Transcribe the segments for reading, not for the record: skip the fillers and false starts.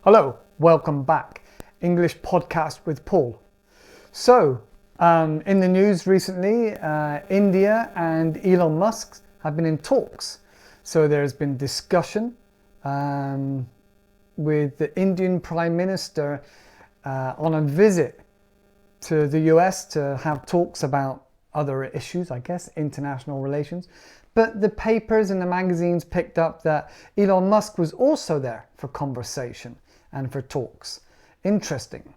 Hello, welcome back. English podcast with Paul. So, in the news recently, India and Elon Musk have been in talks. So there's been discussion with the Indian Prime Minister on a visit to the US to have talks about other issues, I guess, international relations. But the papers and the magazines picked up that Elon Musk was also there for conversation and for talks. Interesting.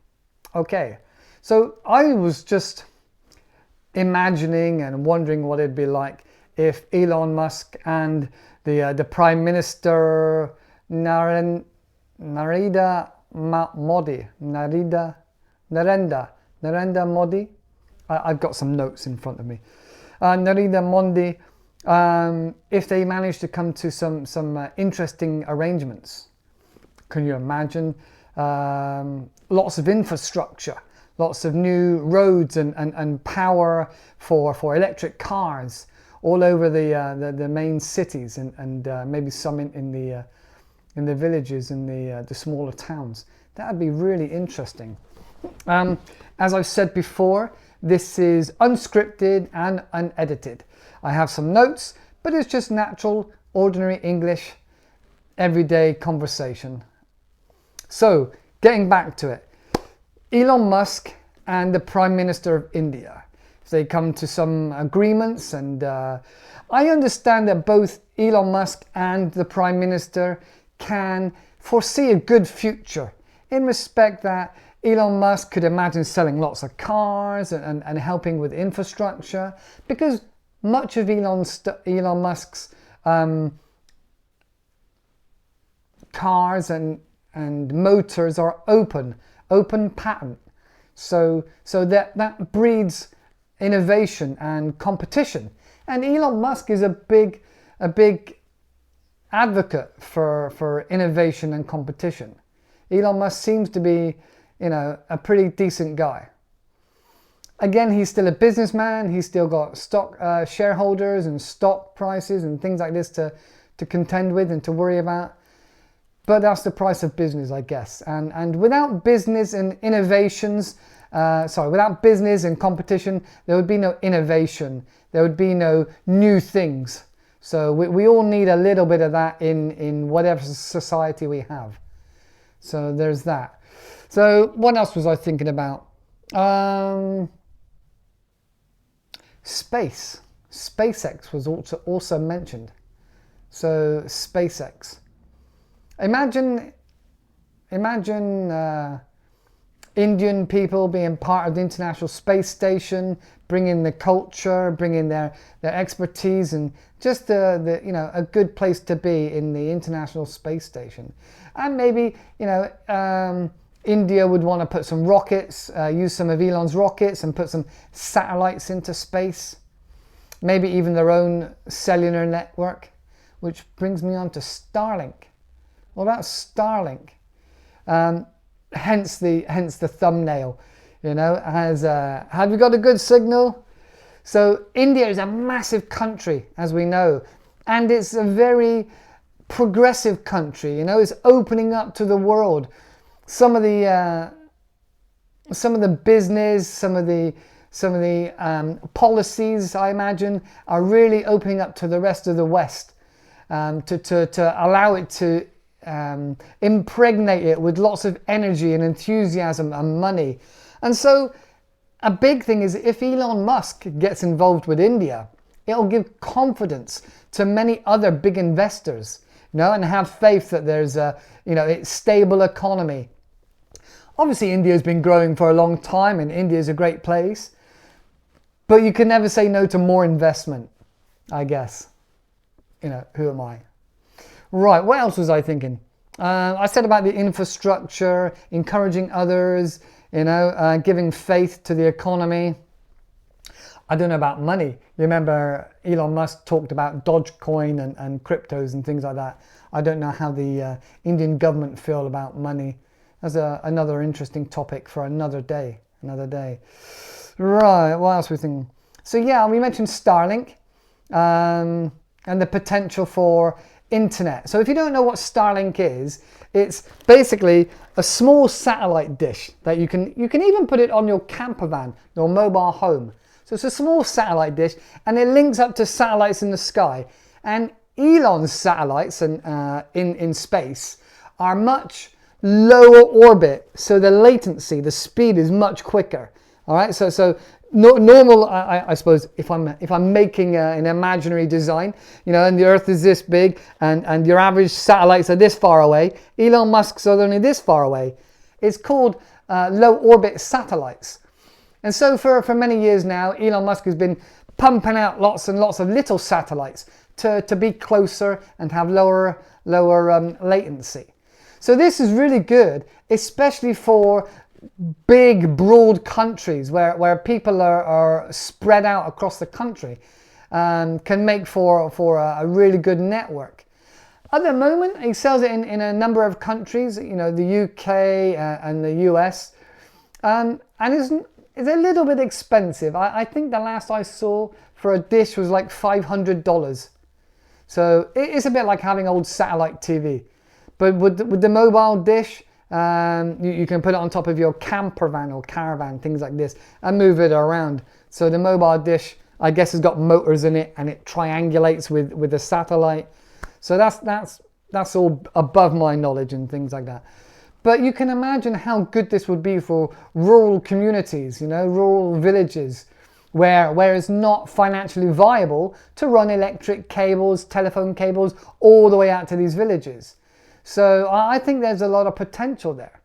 Okay, so I was just imagining and wondering what it'd be like if Elon Musk and the Prime Minister Narendra Modi. I've got some notes in front of me. Narendra Modi, if they managed to come to some interesting arrangements. Can you imagine? Lots of infrastructure, lots of new roads and power for electric cars all over the main cities and maybe some in the villages, in the smaller towns. That would be really interesting. As I've said before, this is unscripted and unedited. I have some notes, but it's just natural, ordinary English, everyday conversation. So, getting back to it, Elon Musk and the Prime Minister of India, if they come to some agreements, and I understand that both Elon Musk and the Prime Minister can foresee a good future in respect that Elon Musk could imagine selling lots of cars and helping with infrastructure, because much of Elon Musk's cars and motors are open patent. So that breeds innovation and competition. And Elon Musk is a big advocate for innovation and competition. Elon Musk seems to be, a pretty decent guy. Again, he's still a businessman. He's still got stock shareholders and stock prices and things like this to contend with and to worry about. But that's the price of business, I guess. And without business and innovations, without business and competition, there would be no innovation. There would be no new things. So we all need a little bit of that in whatever society we have. So there's that. So what else was I thinking about? Space. SpaceX was also mentioned. So SpaceX. Imagine Indian people being part of the International Space Station, bringing the culture, bringing their expertise, and just a good place to be in the International Space Station. And maybe India would want to put some rockets, use some of Elon's rockets, and put some satellites into space. Maybe even their own cellular network, which brings me on to Starlink. What about Starlink? Hence the thumbnail. Have you got a good signal? So India is a massive country, as we know, and it's a very progressive country. It's opening up to the world. Some of the business, some of the policies, I imagine, are really opening up to the rest of the West, to allow it to impregnate it with lots of energy and enthusiasm and money. And so a big thing is, if Elon Musk gets involved with India, it'll give confidence to many other big investors, and have faith that there's it's stable economy. Obviously, India's been growing for a long time, and India is a great place, but you can never say no to more investment, I guess. Who am I? Right, what else was I thinking? I said about the infrastructure, encouraging others, giving faith to the economy. I don't know about money. You remember Elon Musk talked about Dogecoin and cryptos and things like that. I don't know how the Indian government feel about money. That's another interesting topic for another day. Right, what else were we thinking? So yeah, we mentioned Starlink and the potential for internet. So if you don't know what Starlink is, it's basically a small satellite dish that you can even put it on your camper van, your mobile home. So it's a small satellite dish, and it links up to satellites in the sky. And Elon's satellites in space are much lower orbit, so the latency, the speed is much quicker. All right, so normal, I suppose, if I'm making an imaginary design, you know, and the Earth is this big, and your average satellites are this far away, Elon Musk's are only this far away. It's called low orbit satellites. And so for many years now, Elon Musk has been pumping out lots and lots of little satellites to be closer and have lower latency. So this is really good, especially for big, broad countries where people are spread out across the country, can make for a really good network. At the moment, he sells it in a number of countries, you know, the UK and the US, and it's a little bit expensive. I think the last I saw for a dish was like $500. So it's a bit like having old satellite TV. But with the mobile dish, you can put it on top of your camper van or caravan, things like this, and move it around. So the mobile dish, I guess, has got motors in it, and it triangulates with the satellite. So that's all above my knowledge and things like that. But you can imagine how good this would be for rural communities, you know, rural villages, where it's not financially viable to run electric cables, telephone cables, all the way out to these villages. So I think there's a lot of potential there.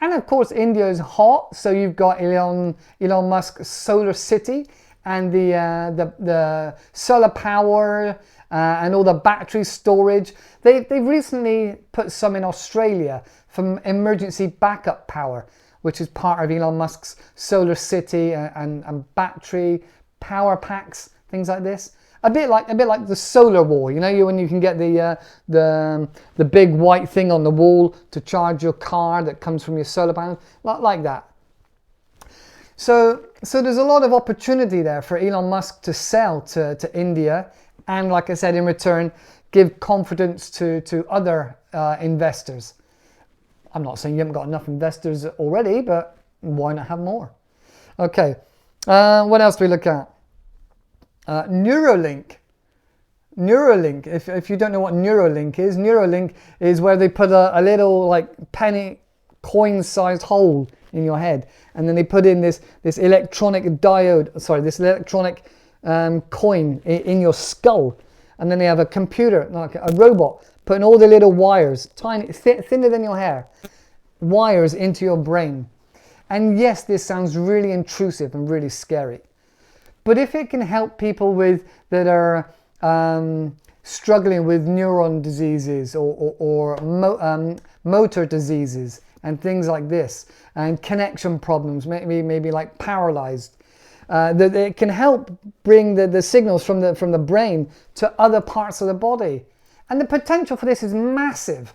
And of course, India is hot, so you've got Elon Musk's solar city and the solar power and all the battery storage. They've recently put some in Australia for emergency backup power, which is part of Elon Musk's solar city and battery power packs, things like this. A bit like the solar wall, you know, when you can get the big white thing on the wall to charge your car that comes from your solar panel, like that. So there's a lot of opportunity there for Elon Musk to sell to India, and like I said, in return, give confidence to other investors. I'm not saying you haven't got enough investors already, but why not have more? Okay, what else do we look at? Neuralink. If you don't know what Neuralink is where they put a little like penny coin-sized hole in your head, and then they put in this electronic coin in your skull, and then they have a computer, like a robot, putting all the little wires, tiny, thinner than your hair, wires into your brain. And yes, this sounds really intrusive and really scary. But if it can help people that are struggling with neuron diseases or motor diseases and things like this, and connection problems, maybe like paralyzed, that it can help bring the signals from the brain to other parts of the body. And the potential for this is massive.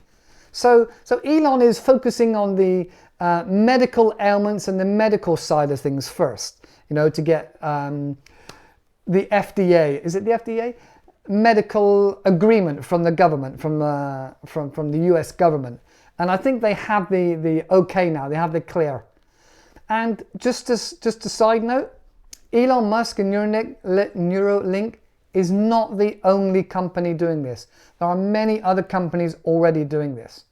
So Elon is focusing on the medical ailments and the medical side of things first, you know, to get the FDA, is it the FDA? Medical agreement from the government, from the US government. And I think they have the okay now, they have the clear. And just a side note, Elon Musk and Neuralink is not the only company doing this. There are many other companies already doing this.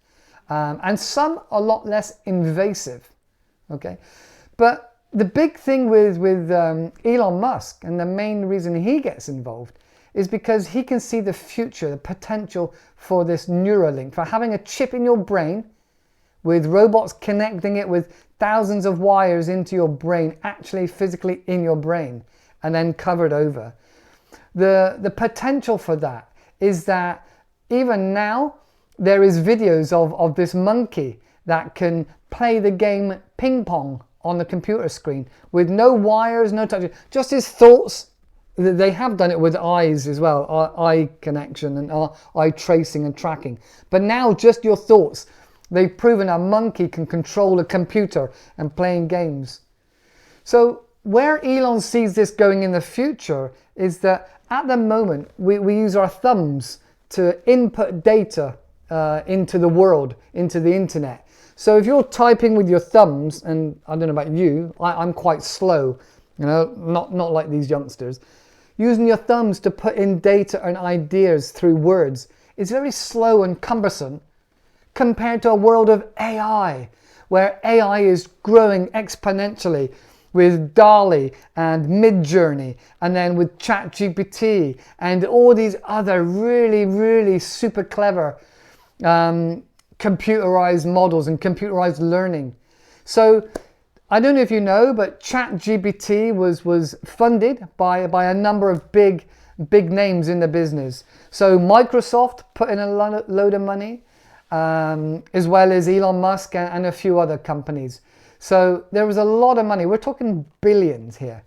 And some a lot less invasive, okay? But the big thing with Elon Musk, and the main reason he gets involved, is because he can see the future, the potential for this Neuralink, for having a chip in your brain with robots connecting it with thousands of wires into your brain, actually physically in your brain, and then covered over. The potential for that is that even now there is videos of this monkey that can play the game ping pong on the computer screen with no wires, no touch, just his thoughts. They have done it with eyes as well, eye connection and eye tracing and tracking. But now just your thoughts. They've proven a monkey can control a computer and playing games. So where Elon sees this going in the future is that at the moment we use our thumbs to input data into the world, into the internet. So if you're typing with your thumbs, and I don't know about you, I'm quite slow, not like these youngsters. Using your thumbs to put in data and ideas through words is very slow and cumbersome compared to a world of AI, where AI is growing exponentially with DALL-E and Midjourney, and then with ChatGPT and all these other really super clever computerized models and computerized learning. So I don't know if you know, but ChatGPT was funded by a number of big names in the business. So Microsoft put in a load of money, as well as Elon Musk and a few other companies. So there was a lot of money. We're talking billions here.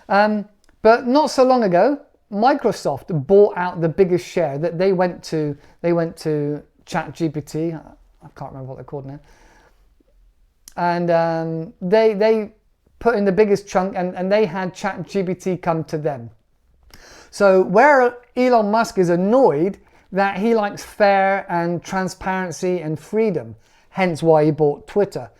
But not so long ago, Microsoft bought out the biggest share. That they went to ChatGPT. I can't remember what they're called now. And they put in the biggest chunk, and they had ChatGPT come to them. So where Elon Musk is annoyed that he likes fair and transparency and freedom, hence why he bought Twitter.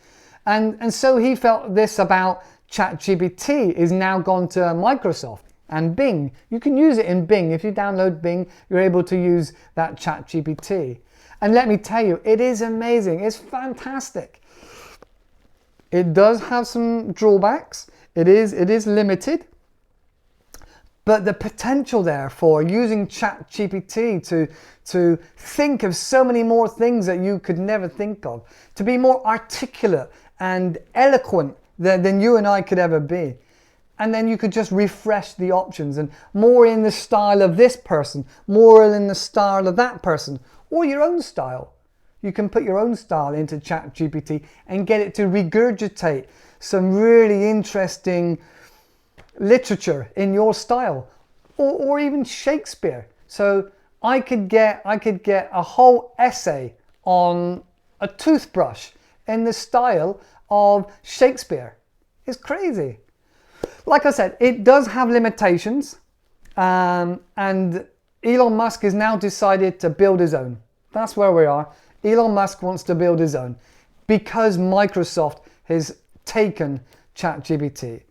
And so he felt this about ChatGPT is now gone to Microsoft and Bing. You can use it in Bing. If you download Bing, you're able to use that ChatGPT. And let me tell you, it is amazing. It's fantastic. It does have some drawbacks. It is limited. But the potential there for using ChatGPT to think of so many more things that you could never think of, to be more articulate and eloquent than you and I could ever be. And then you could just refresh the options, and more in the style of this person, more in the style of that person, or your own style. You can put your own style into ChatGPT and get it to regurgitate some really interesting literature in your style, or even Shakespeare. So I could get a whole essay on a toothbrush in the style of Shakespeare. It's crazy. Like I said, it does have limitations, and Elon Musk has now decided to build his own. That's where we are. Elon Musk wants to build his own because Microsoft has taken ChatGPT.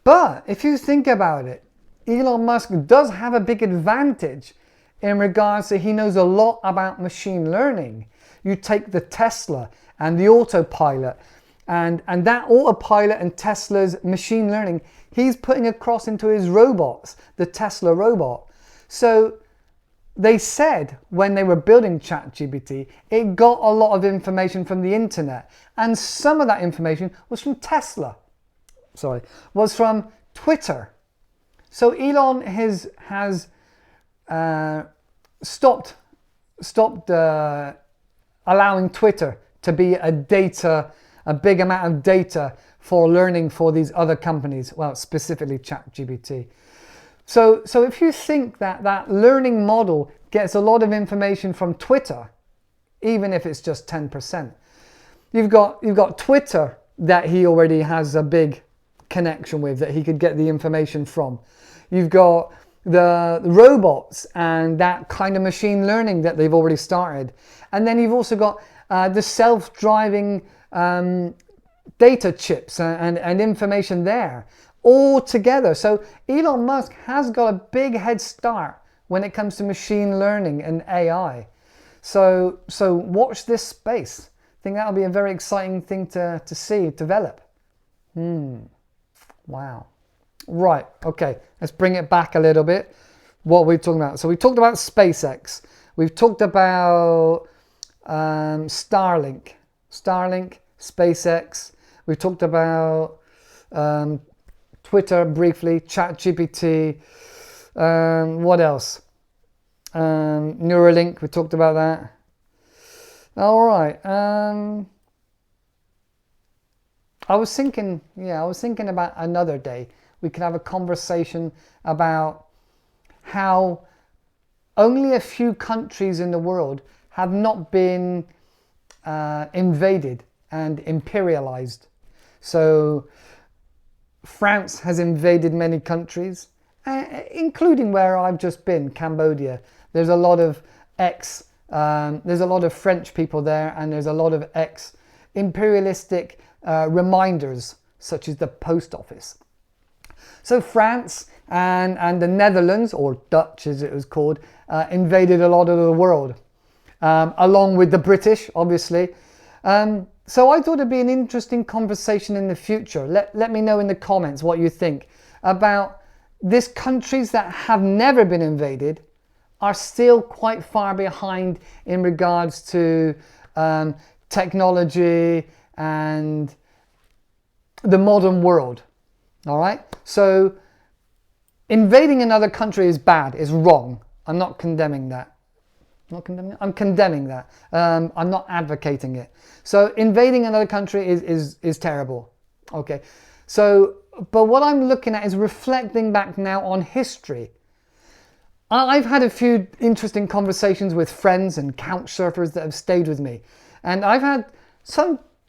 But if you think about it, Elon Musk does have a big advantage in regards to he knows a lot about machine learning. You take the Tesla and the autopilot, and that autopilot and Tesla's machine learning, he's putting across into his robots, the Tesla robot. So they said when they were building ChatGPT, it got a lot of information from the internet, and some of that information was from was from Twitter. So Elon has stopped allowing Twitter to be a big amount of data for learning for these other companies, well, specifically ChatGPT. So if you think that learning model gets a lot of information from Twitter, even if it's just 10%, you've got Twitter that he already has a big connection with, that he could get the information from. You've got the robots and that kind of machine learning that they've already started. And then you've also got the self-driving data chips and information there all together. So Elon Musk has got a big head start when it comes to machine learning and AI. So watch this space. I think that'll be a very exciting thing to see develop. Wow. Right, okay, let's bring it back a little bit. What are we talking about? So we talked about SpaceX. We've talked about Starlink, SpaceX. We've talked about Twitter briefly, ChatGPT. What else? Neuralink, we talked about that. All right. I was thinking about another day we could have a conversation about how only a few countries in the world have not been invaded and imperialized. So France has invaded many countries, including where I've just been, Cambodia. there's a lot of there's a lot of French people there, and there's a lot of ex-imperialistic reminders, such as the post office. So France and the Netherlands, or Dutch as it was called, invaded a lot of the world, along with the British, obviously. So I thought it'd be an interesting conversation in the future. Let me know in the comments what you think about these countries that have never been invaded are still quite far behind in regards to technology and the modern world. All right, so invading another country is bad, is wrong. I'm not condemning that. I'm condemning that. I'm not advocating it. So invading another country is terrible. Okay, so but what I'm looking at is reflecting back now on history. I've had a few interesting conversations with friends and couch surfers that have stayed with me, and I've had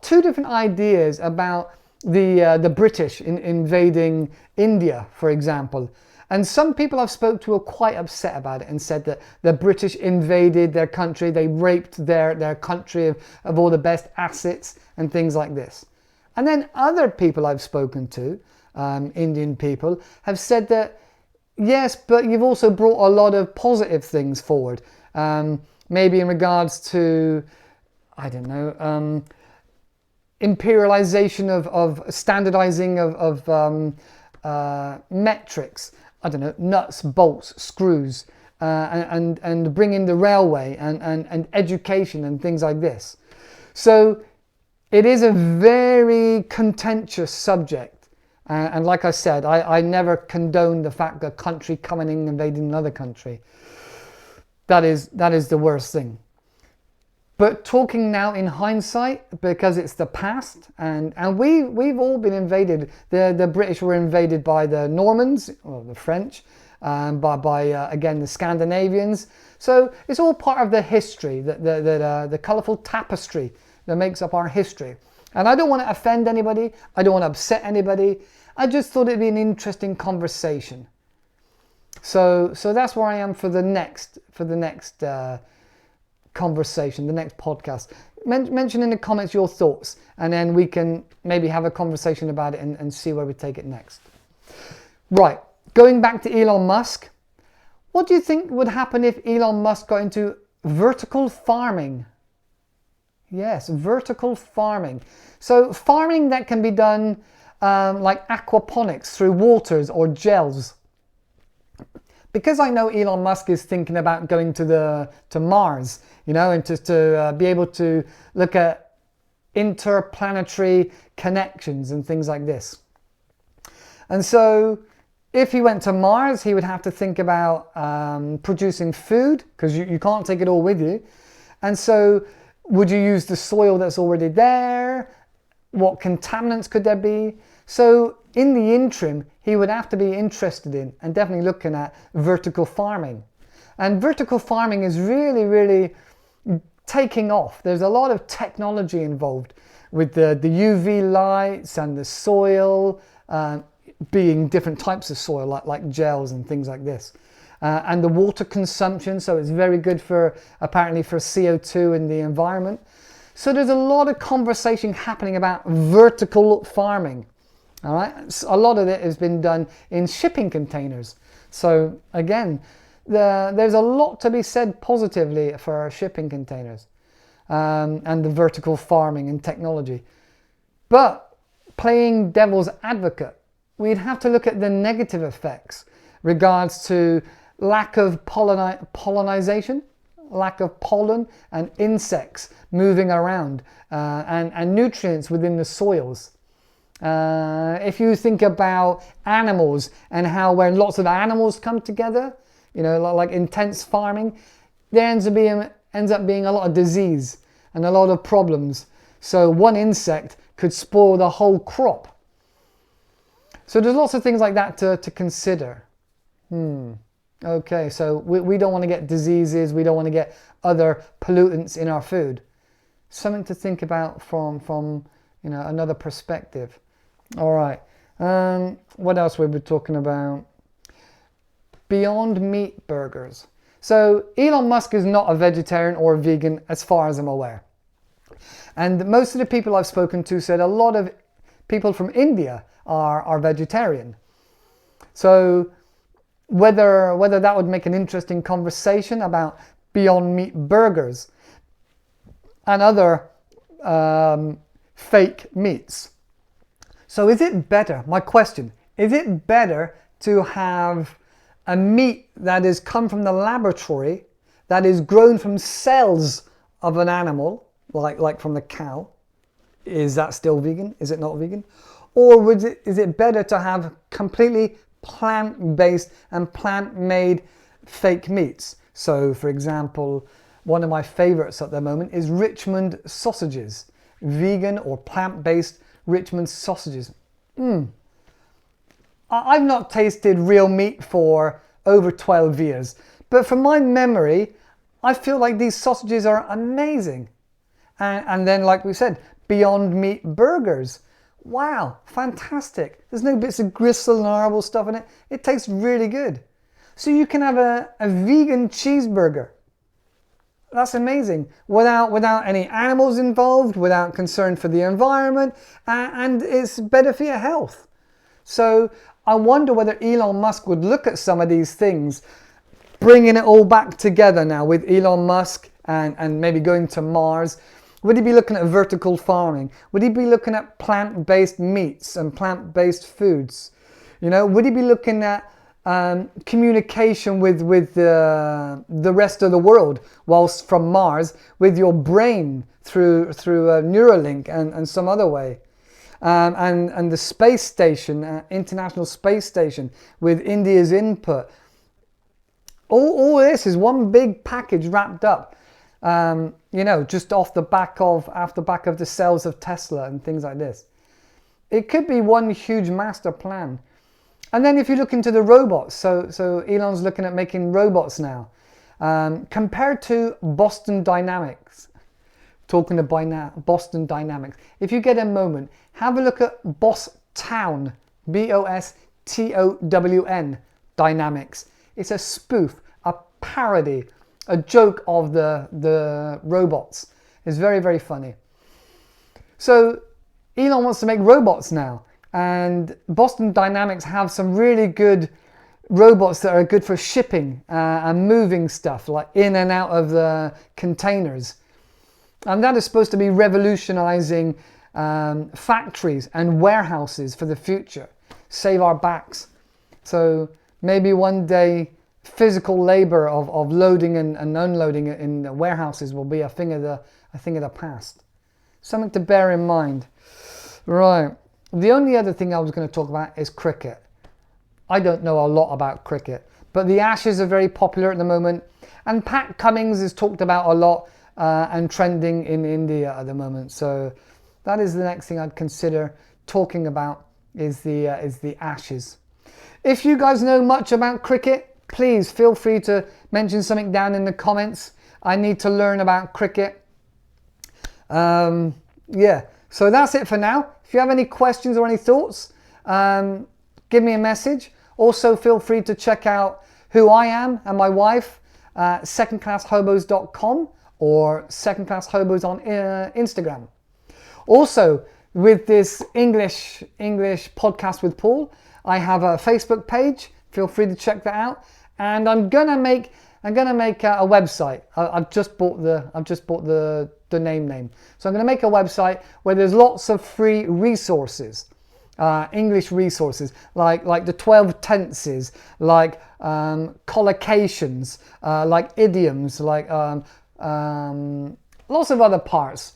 two different ideas about the British invading India, for example. And some people I've spoke to are quite upset about it and said that the British invaded their country, they raped their country of all the best assets and things like this. And then other people I've spoken to, Indian people, have said that yes, but you've also brought a lot of positive things forward. Maybe in regards to, I don't know, imperialization of standardizing of metrics. I don't know, nuts, bolts, screws, and bring in the railway and education and things like this. So it is a very contentious subject. And like I said, I never condone the fact that a country coming in and invading another country. That is the worst thing. But talking now in hindsight, because it's the past, and we've all been invaded. The British were invaded by the Normans, or the French, by again the Scandinavians. So it's all part of the history, the colourful tapestry that makes up our history. And I don't want to offend anybody. I don't want to upset anybody. I just thought it'd be an interesting conversation. So that's where I am for the next conversation, the next podcast. Mention in the comments your thoughts, and then we can maybe have a conversation about it and see where we take it next. Right, going back to Elon Musk. What do you think would happen if Elon Musk got into vertical farming? Yes, vertical farming. So farming that can be done like aquaponics through waters or gels. Because I know Elon Musk is thinking about going to Mars, and to be able to look at interplanetary connections and things like this. And so if he went to Mars, he would have to think about producing food, because you can't take it all with you. And so would you use the soil that's already there? What contaminants could there be? So in the interim, he would have to be interested in and definitely looking at vertical farming. And vertical farming is really, really taking off. There's a lot of technology involved with the UV lights and the soil, being different types of soil like gels and things like this. And the water consumption, so it's very good apparently for CO2 in the environment. So there's a lot of conversation happening about vertical farming. All right, a lot of it has been done in shipping containers. So again, there's a lot to be said positively for shipping containers and the vertical farming and technology. But playing devil's advocate, we'd have to look at the negative effects regards to lack of pollinization, lack of pollen and insects moving around, and nutrients within the soils. If you think about animals and how when lots of animals come together, like intense farming, there ends up being a lot of disease and a lot of problems. So one insect could spoil the whole crop. So there's lots of things like that to consider. Okay, so we don't want to get diseases, we don't want to get other pollutants in our food. Something to think about from another perspective. All right, what else we were talking about? Beyond Meat burgers. So Elon Musk is not a vegetarian or a vegan as far as I'm aware. And most of the people I've spoken to said a lot of people from India are vegetarian. So whether that would make an interesting conversation about Beyond Meat burgers and other fake meats. So is it better, my question, is it better to have a meat that has come from the laboratory, that is grown from cells of an animal, like from the cow? Is that still vegan? Is it not vegan? Or is it better to have completely plant-based and plant-made fake meats? So, for example, one of my favorites at the moment is Richmond sausages. Vegan or plant-based Richmond sausages. I've not tasted real meat for over 12 years, but from my memory, I feel like these sausages are amazing. And then, like we said, Beyond Meat burgers. Wow, fantastic. There's no bits of gristle and horrible stuff in it. It tastes really good. So you can have a vegan cheeseburger. That's amazing. Without any animals involved, without concern for the environment, and it's better for your health. So I wonder whether Elon Musk would look at some of these things, bringing it all back together now with Elon Musk and maybe going to Mars. Would he be looking at vertical farming? Would he be looking at plant-based meats and plant-based foods? You know, would he be looking at communication with the rest of the world whilst from Mars with your brain through Neuralink and some other way? And the space station, International Space Station, with India's input. All this is one big package wrapped up. You know, just off the back of the cells of Tesla and things like this. It could be one huge master plan. And then if you look into the robots, so Elon's looking at making robots now. Compared to Boston Dynamics, talking about Boston Dynamics, if you get a moment, have a look at Bosstown, Boston Dynamics. It's a spoof, a parody, a joke of the robots. It's very, very funny. So Elon wants to make robots now, and Boston Dynamics have some really good robots that are good for shipping and moving stuff like in and out of the containers. And that is supposed to be revolutionizing factories and warehouses for the future. Save our backs. So maybe one day physical labor of loading and unloading in the warehouses will be a thing of the past. Something to bear in mind. Right. The only other thing I was going to talk about is cricket. I don't know a lot about cricket, but the Ashes are very popular at the moment, and Pat Cummins is talked about a lot and trending in India at the moment. So that is the next thing I'd consider talking about is the Ashes. If you guys know much about cricket, please feel free to mention something down in the comments. I need to learn about cricket. Yeah, so that's it for now. If you have any questions or any thoughts, give me a message. Also, feel free to check out who I am and my wife, secondclasshobos.com or secondclasshobos on Instagram. Also, with this English podcast with Paul, I have a Facebook page. Feel free to check that out. And I'm gonna make a website. I've just bought the domain name. So I'm gonna make a website where there's lots of free resources, English resources like the 12 tenses, like collocations, like idioms, like lots of other parts.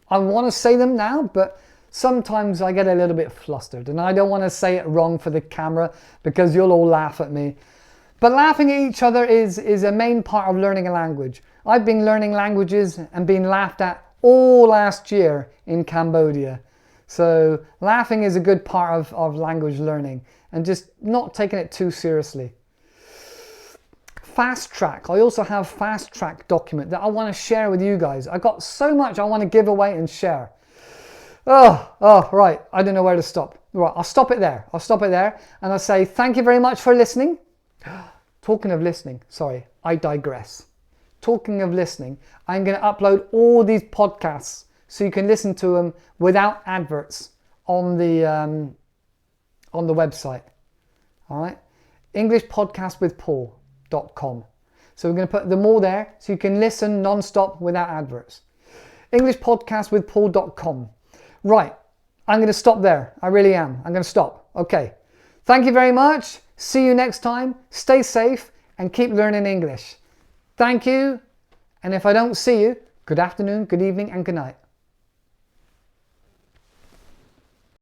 I want to say them now, but sometimes I get a little bit flustered and I don't want to say it wrong for the camera because you'll all laugh at me. But laughing at each other is a main part of learning a language. I've been learning languages and been laughed at all last year in Cambodia. So laughing is a good part of language learning and just not taking it too seriously. Fast Track. I also have Fast Track document that I want to share with you guys. I got so much I want to give away and share. Oh, right. I don't know where to stop. Right, I'll stop it there. And I'll say thank you very much for listening. talking of listening, sorry, I digress. Talking of listening, I'm going to upload all these podcasts so you can listen to them without adverts on the website. All right, EnglishPodcastWithPaul.com. So we're going to put them all there so you can listen non-stop without adverts. EnglishPodcastWithPaul.com. Right, I'm going to stop there. I really am. I'm going to stop. Okay. Thank you very much. See you next time. Stay safe and keep learning English. Thank you. And if I don't see you, good afternoon, good evening, and good night.